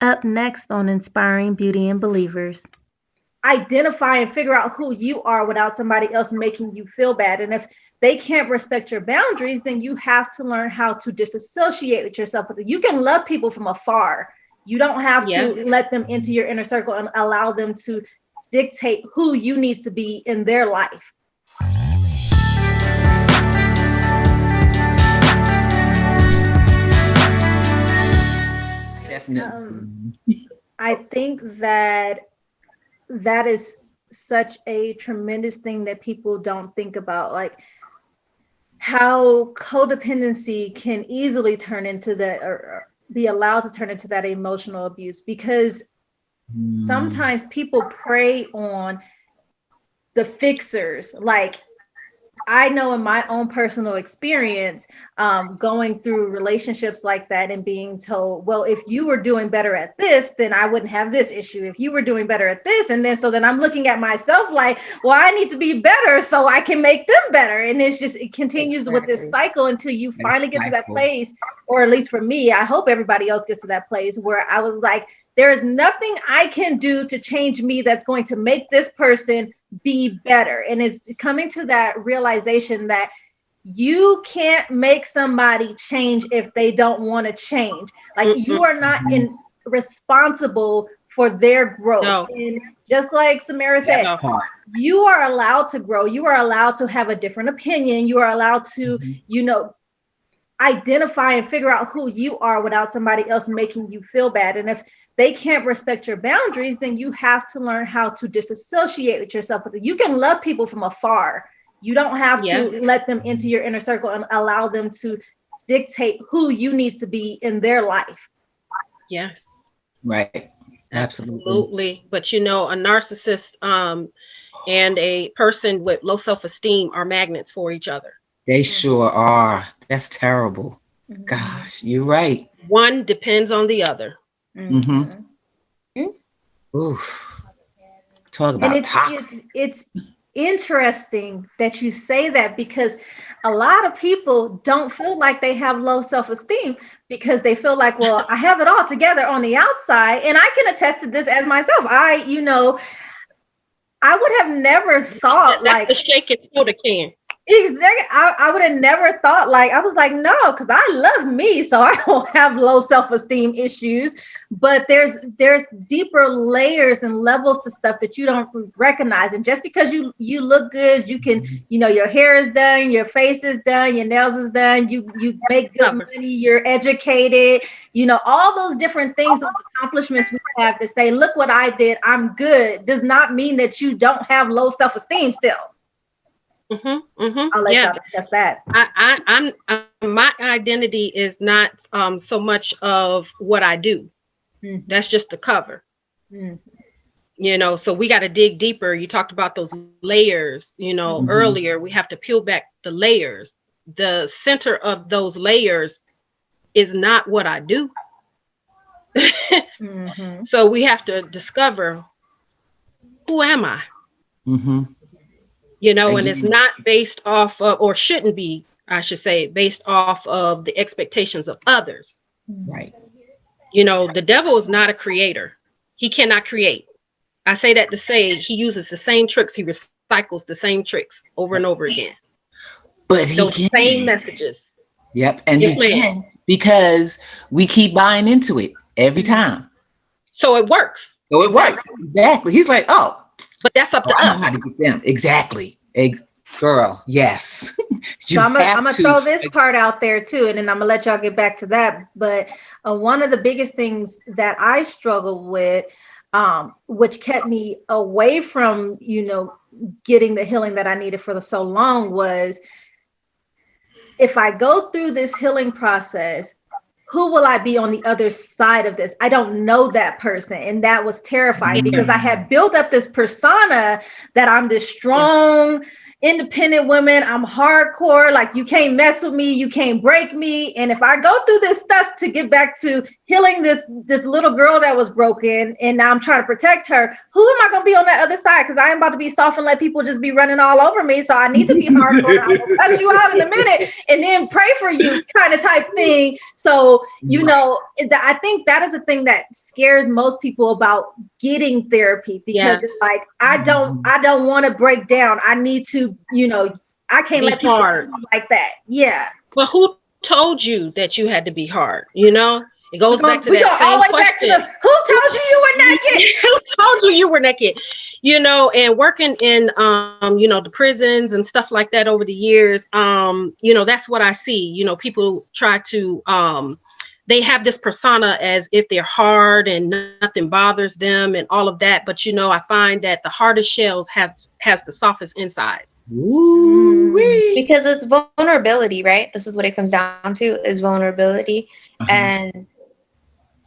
Up next on Inspiring Beauty and Believers. Identify and figure out who you are without somebody else making you feel bad. And if they can't respect your boundaries, then you have to learn how to disassociate with yourself. You can love people from afar. You don't have to let them into your inner circle and allow them to dictate who you need to be in their life. Definitely. I think that is such a tremendous thing that people don't think about, like how codependency can easily turn into that, or be allowed to turn into that emotional abuse, because sometimes people prey on the fixers. Like, I know in my own personal experience, going through relationships like that and being told, well, if you were doing better at this, then I wouldn't have this issue. If you were doing better at this, and then so then I'm looking at myself like, well, I need to be better so I can make them better. And it's just, it continues with this cycle until you finally get to that place, or at least for me, I hope everybody else gets to that place where I was like, there is nothing I can do to change me that's going to make this person be better. And it's coming to that realization that you can't make somebody change if they don't want to change. Like, you are not responsible for their growth. No. And just like Samara said, you are allowed to grow. You are allowed to have a different opinion. You are allowed to, identify and figure out who you are without somebody else making you feel bad. And if they can't respect your boundaries, then you have to learn how to disassociate with yourself. You can love people from afar. You don't have to let them into your inner circle and allow them to dictate who you need to be in their life. Yes. Right. Absolutely. But a narcissist and a person with low self-esteem are magnets for each other. They sure are. That's terrible. Gosh, you're right. One depends on the other. Oof. Talk about toxic. It's interesting that you say that, because a lot of people don't feel like they have low self-esteem because they feel like, well, I have it all together on the outside. And I can attest to this as myself. I would have never thought that's the shake it soda can. Exactly. I would have never thought, like, I was like, no, because I love me, so I don't have low self-esteem issues. But there's deeper layers and levels to stuff that you don't recognize. And just because you look good, you can, your hair is done, your face is done, your nails is done, you make good money, you're educated, all those different things, those accomplishments we have to say, look what I did, I'm good, does not mean that you don't have low self-esteem still. I'll let y'all discuss that. I'm my identity is not so much of what I do. That's just the cover. So we got to dig deeper. You talked about those layers, earlier. We have to peel back the layers. The center of those layers is not what I do. So we have to discover, who am I? And it's not based off of, or shouldn't be, I should say, based off of the expectations of others. Right. The devil is not a creator. He cannot create. I say that to say he uses the same tricks. He recycles the same tricks over and over again. But he those can. Same messages. Yep. And he can, because we keep buying into it every time. So it works. Exactly. He's like, oh. But that's up to us. I know how to get them. Exactly. Girl, yes. So I'm going to throw this part out there too, and then I'm going to let y'all get back to that. But one of the biggest things that I struggled with, which kept me away from, getting the healing that I needed for so long, was, if I go through this healing process, who will I be on the other side of this? I don't know that person. And that was terrifying, because I had built up this persona that I'm this strong, independent woman. I'm hardcore. Like, you can't mess with me. You can't break me. And if I go through this stuff to get back to healing this little girl that was broken, and now I'm trying to protect her, who am I going to be on that other side? Because I am about to be soft and let people just be running all over me. So I need to be hardcore. I'm going to cut you out in a minute and then pray for you, kind of type thing. So, I think that is a thing that scares most people about getting therapy, because it's like, I don't want to break down. I need to, I can't let people hard like that. Yeah. But who told you that you had to be hard? It goes back to that same question. Who told you you were naked? Who told you you were naked? And working in, the prisons and stuff like that over the years, that's what I see. People try to, they have this persona as if they're hard and nothing bothers them and all of that. But, I find that the hardest shells has the softest insides. Ooh-wee. Because it's vulnerability, right? This is what it comes down to, is vulnerability. And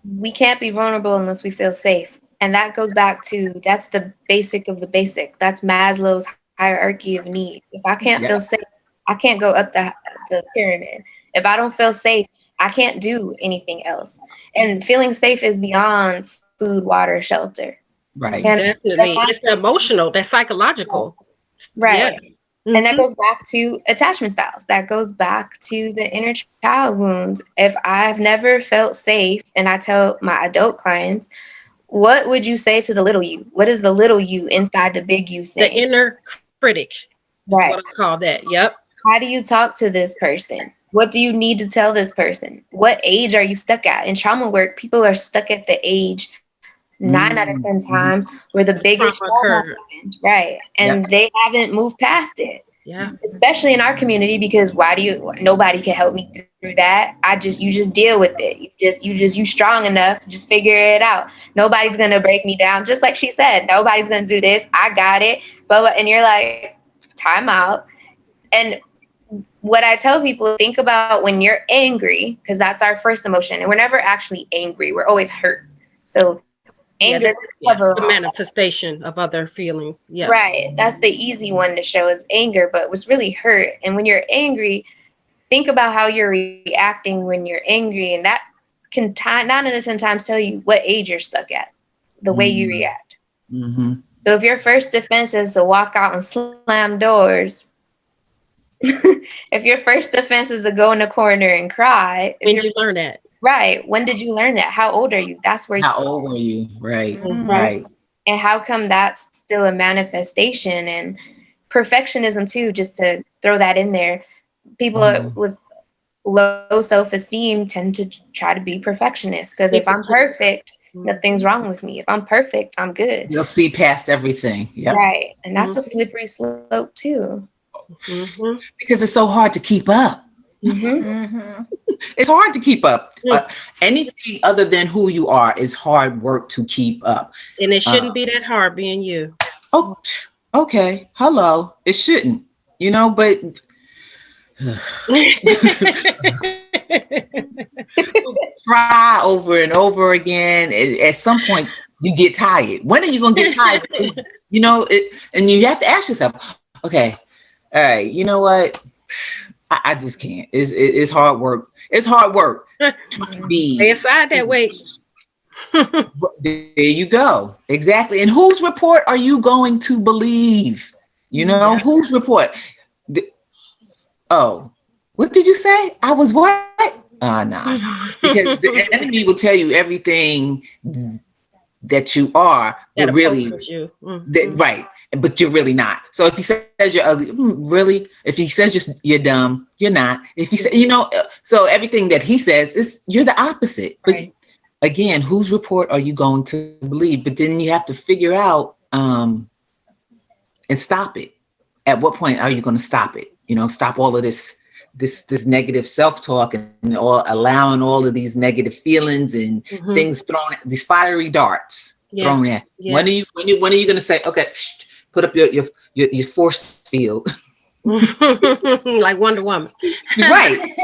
we can't be vulnerable unless we feel safe. And that goes back to, that's the basic of the basic. That's Maslow's hierarchy of need. If I can't feel safe, I can't go up the pyramid. If I don't feel safe, I can't do anything else. And feeling safe is beyond food, water, shelter. Right. And definitely. It's the emotional, that's psychological. Right. Yeah. And that goes back to attachment styles. That goes back to the inner child wounds. If I've never felt safe, and I tell my adult clients, what would you say to the little you? What is the little you inside the big you saying? The inner critic. Right. That's what I call that. Yep. How do you talk to this person? What do you need to tell this person? What age are you stuck at? In trauma work, people are stuck at the age 9 out of 10 times where the biggest trauma happened, right? And they haven't moved past it. Yeah. Especially in our community, because nobody can help me through that. You just deal with it. You strong enough, just figure it out. Nobody's gonna break me down. Just like she said, nobody's gonna do this. I got it. And you're like, time out. And what I tell people, think about when you're angry, because that's our first emotion, and we're never actually angry. We're always hurt. So anger is the manifestation of other feelings. Yeah. Right. That's the easy one to show is anger, but what's really hurt. And when you're angry, think about how you're reacting when you're angry. And that can 9 out of 10 times tell you what age you're stuck at, the way you react. So if your first defense is to walk out and slam doors, if your first defense is to go in the corner and cry. When did you learn that? Right. When did you learn that? How old are you? That's where. How old were you? Right. Right. And how come that's still a manifestation? And perfectionism too, just to throw that in there. People with low self-esteem tend to try to be perfectionists, because if I'm perfect, nothing's wrong with me. If I'm perfect, I'm good. You'll see past everything. Yep. Right. And that's a slippery slope too. Because it's so hard to keep up. It's hard to keep up. Anything other than who you are is hard work to keep up. And it shouldn't be that hard being you. Oh, okay. Hello. It shouldn't, but try over and over again. At some point, you get tired. When are you going to get tired? And you have to ask yourself, okay, all right, you know what? I just can't. It's hard work. It's hard work. Stay aside that way. There you go. Exactly. And whose report are you going to believe? Whose report? What did you say? I was what? Nah. Because the enemy will tell you everything that you are, but really, right. But you're really not. So if he says you're ugly, really? If he says you're dumb, you're not. If he says, so everything that he says is you're the opposite. Right. But again, whose report are you going to believe? But then you have to figure out and stop it. At what point are you going to stop it? Stop all of this negative self-talk and allowing all of these negative feelings and things thrown, these fiery darts thrown at. Yeah. When are you going to say, okay, put up your force field? Like Wonder Woman. Right.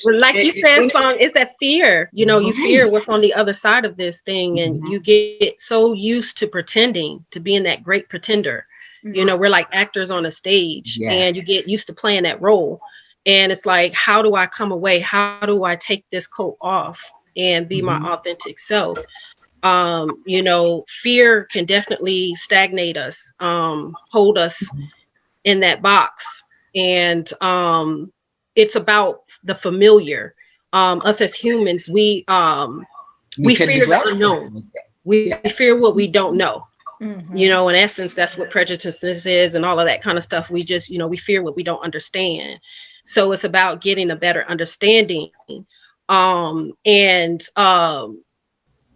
Like you said, song, it's that fear. You fear what's on the other side of this thing, and you get so used to pretending, to being that great pretender. You know, we're like actors on a stage, Yes. and you get used to playing that role. And it's like, how do I come away? How do I take this coat off and be my authentic self? You know, fear can definitely stagnate us, hold us in that box. And it's about the familiar. Us as humans, we fear the unknown. We fear what we don't know. You know, in essence, that's what prejudice is and all of that kind of stuff. We just, you know, we fear what we don't understand. So it's about getting a better understanding, and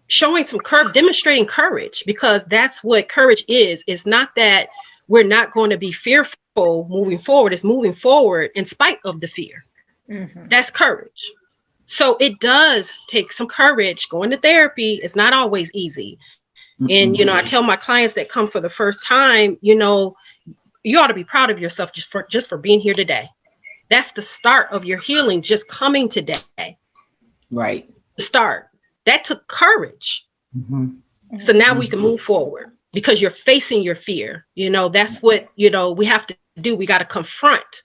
showing some courage, demonstrating courage, because that's what courage is. It's not that we're not going to be fearful moving forward. It's moving forward in spite of the fear. That's courage. So it does take some courage. Going to therapy is not always easy. And, you know, I tell my clients that come for the first time, you know, you ought to be proud of yourself just for being here today. That's the start of your healing, just coming today. Right. The start. That took courage. So now we can move forward because you're facing your fear. You know, that's what, you know, we have to do. We got to confront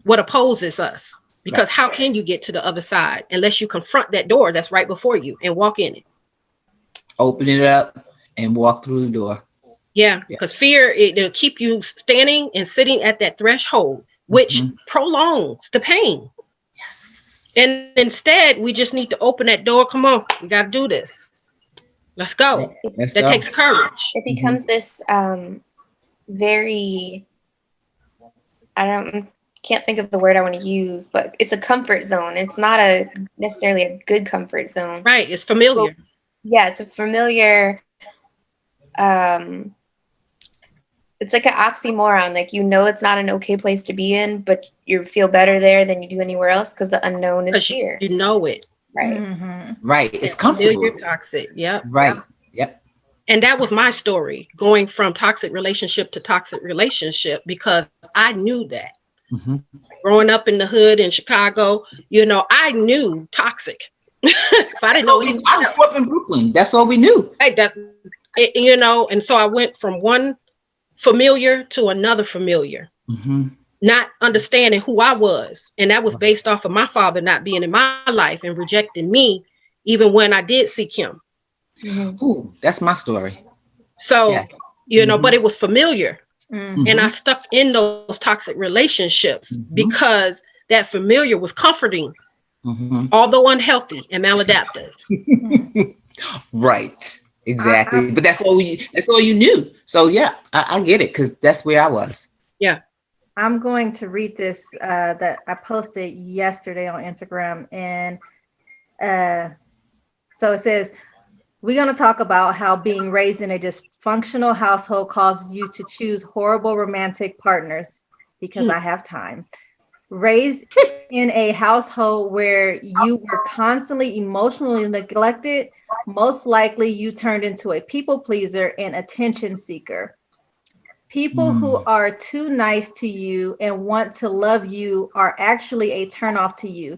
what opposes us, because how can you get to the other side unless you confront that door that's right before you and walk in it? Open it up and walk through the door. Yeah, because fear, it'll keep you standing and sitting at that threshold, which prolongs the pain. Yes. And instead, we just need to open that door. Come on, we got to do this. Let's go. That takes courage. It becomes this very, can't think of the word I want to use, but it's a comfort zone. It's not necessarily a good comfort zone. Right. It's familiar. So, yeah, it's a familiar, it's like an oxymoron. Like, you know, it's not an okay place to be in, but you feel better there than you do anywhere else because the unknown is fear. You know it. Right. Right. It's comfortable. Familiar, toxic. Yep. Right. Yep. And that was my story, going from toxic relationship to toxic relationship, because I knew that. Growing up in the hood in Chicago, you know, I knew toxic. If I didn't know, I grew up in Brooklyn. That's all we knew. You know, and so I went from one familiar to another familiar, not understanding who I was. And that was based off of my father not being in my life and rejecting me, even when I did seek him. Ooh, that's my story. So, you know, but it was familiar. And I stuck in those toxic relationships because that familiar was comforting, although unhealthy and maladaptive. Right. Exactly. But that's all you knew. So yeah, I get it, because that's where I was. Yeah. I'm going to read this that I posted yesterday on Instagram. And so it says, we're going to talk about how being raised in a dysfunctional household causes you to choose horrible romantic partners, because I have time. Raised in a household where you were constantly emotionally neglected, most likely you turned into a people pleaser and attention seeker. People who are too nice to you and want to love you are actually a turnoff to you.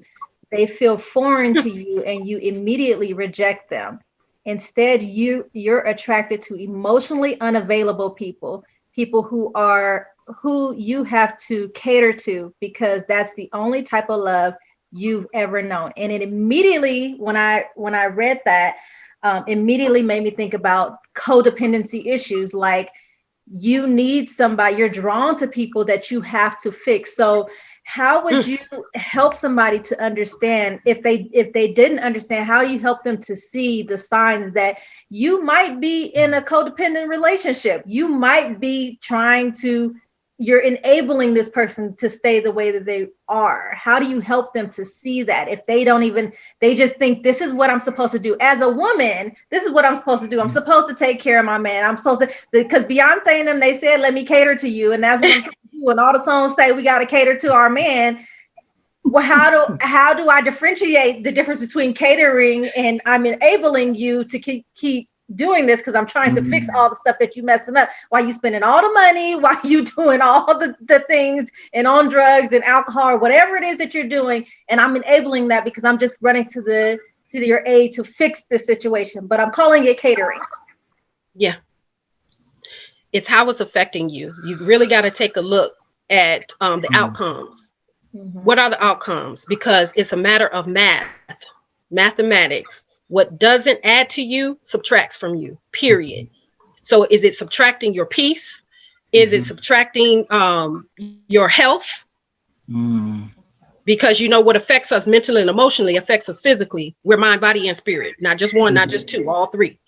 They feel foreign to you and you immediately reject them. Instead, you're attracted to emotionally unavailable people who you have to cater to, because that's the only type of love you've ever known. And it immediately, when I read that, immediately made me think about codependency issues. Like, you need somebody, you're drawn to people that you have to fix. So how would you help somebody to understand, if they didn't understand, how you help them to see the signs that you might be in a codependent relationship? You might be you're enabling this person to stay the way that they are. How do you help them to see that if they just think, this is what I'm supposed to do as a woman? This is what I'm supposed to do. I'm supposed to take care of my man. I'm supposed to, because Beyonce and them, they said, let me cater to you. And that's what I'm trying to do. And all the songs say we got to cater to our man. Well, how do I differentiate the difference between catering and I'm enabling you to keep doing this because I'm trying to fix all the stuff that you messing up? Why you spending all the money? Why you doing all the things and on drugs and alcohol or whatever it is that you're doing? And I'm enabling that because I'm just running to your aid to fix this situation, but I'm calling it catering. Yeah. It's how it's affecting you. You really got to take a look at the outcomes. What are the outcomes? Because it's a matter of mathematics. What doesn't add to you subtracts from you, period. So is it subtracting your peace? Is it subtracting your health? Because you know what affects us mentally and emotionally affects us physically. We're mind, body, and spirit. Not just one, not just two, all three.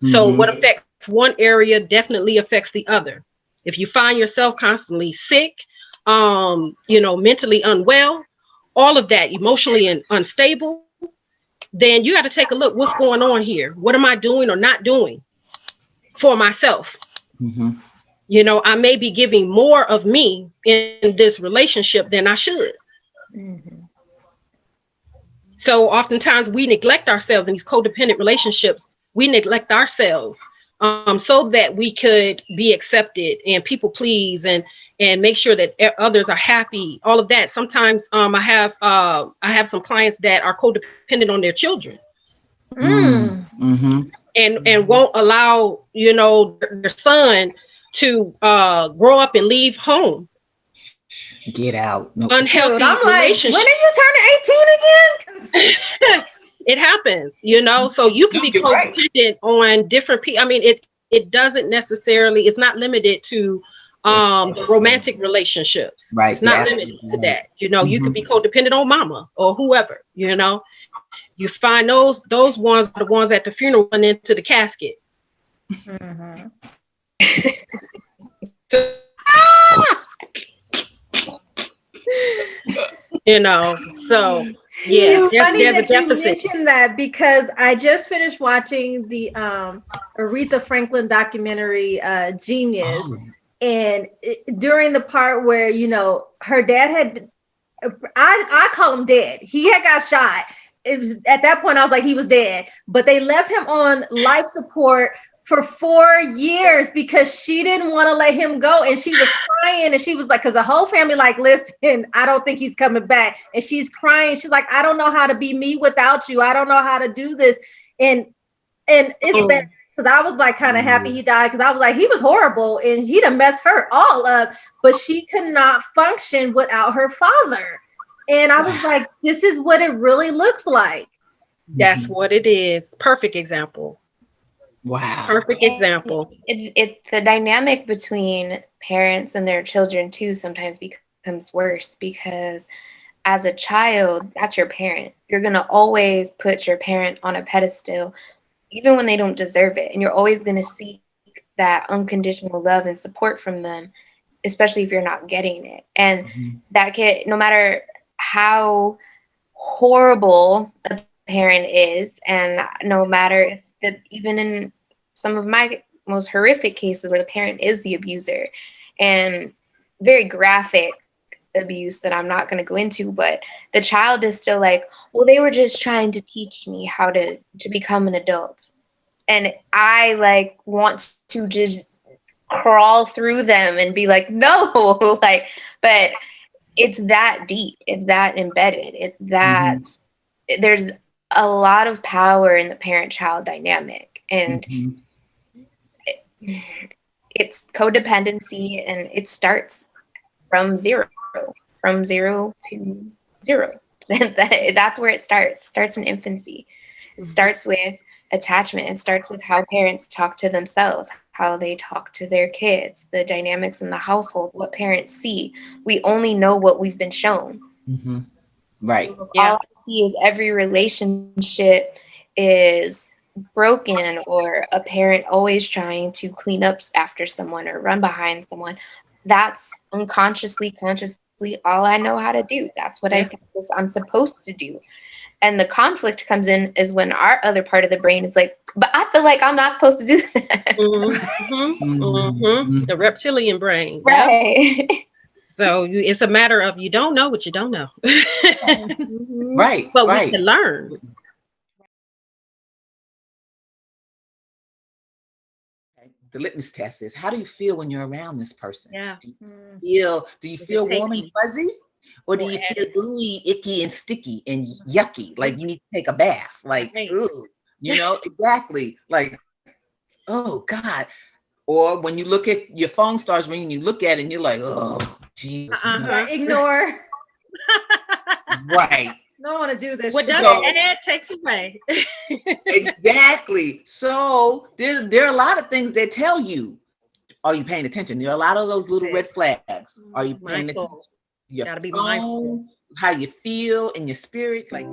So what affects one area definitely affects the other. If you find yourself constantly sick, mentally unwell, all of that, emotionally and unstable, then you got to take a look. What's going on here? What am I doing or not doing for myself? I may be giving more of me in this relationship than I should. So oftentimes we neglect ourselves in these codependent relationships. We neglect ourselves so that we could be accepted and people please and make sure that others are happy. All of that. Sometimes I have some clients that are codependent on their children, and won't allow their son to grow up and leave home. Get out. No. Unhealthy Dude, I'm like, relationship. when are you turning 18 again? It happens, so you can be codependent on different people. I mean, it doesn't necessarily, it's not limited to the romantic relationships. Right. It's not limited to that. You could be codependent on mama or whoever, you find those ones are the ones at the funeral and into the casket. So, so yeah, it's funny there's a that you deficit. mentioned that, because I just finished watching the Aretha Franklin documentary Genius, and during the part where her dad had, I call him dead. He had got shot. It was at that point I was like, he was dead, but they left him on life support for 4 years because she didn't want to let him go. And she was crying, and she was like, because the whole family like, listen, I don't think he's coming back. And she's crying. She's like, I don't know how to be me without you. I don't know how to do this. And it's been, because I was like kind of happy he died, because I was like, he was horrible and he'd have messed her all up, but she could not function without her father. And I was like, this is what it really looks like. That's what it is. Perfect example. Wow. Perfect example. It's the dynamic between parents and their children too sometimes becomes worse, because as a child, that's your parent. You're going to always put your parent on a pedestal, even when they don't deserve it. And you're always going to seek that unconditional love and support from them, especially if you're not getting it. And that kid, no matter how horrible a parent is, and no matter if that, even in some of my most horrific cases where the parent is the abuser, and very graphic abuse that I'm not going to go into, but the child is still like, well, they were just trying to teach me how to become an adult. And I like want to just crawl through them and be like, no, like, but it's that deep, it's that embedded, it's that there's a lot of power in the parent-child dynamic, and it's codependency, and it starts from zero to zero. That's where it starts in infancy. It starts with attachment. It starts with how parents talk to themselves, how they talk to their kids, the dynamics in the household, what parents see. We only know what we've been shown. Right. All I see is every relationship is broken, or a parent always trying to clean up after someone or run behind someone. That's unconsciously, consciously all I know how to do. That's what I'm supposed to do. And the conflict comes in is when our other part of the brain is like, but I feel like I'm not supposed to do that. The reptilian brain. Right. Yep. So it's a matter of, you don't know what you don't know. Right. But we can learn. The litmus test is, how do you feel when you're around this person? Yeah. Do you feel warm and fuzzy? Or do you feel ooey, icky, and sticky and yucky? Like you need to take a bath. Like, ooh, exactly. Like, oh God. Or when you look at your phone starts ringing, you look at it and you're like, oh, Jesus. Ignore. Right. Don't want to do this. What doesn't add takes away. Exactly. So there are a lot of things that tell you, are you paying attention? There are a lot of those little red flags. Are you paying attention? Your gotta be phone, mindful. how you feel in your spirit, like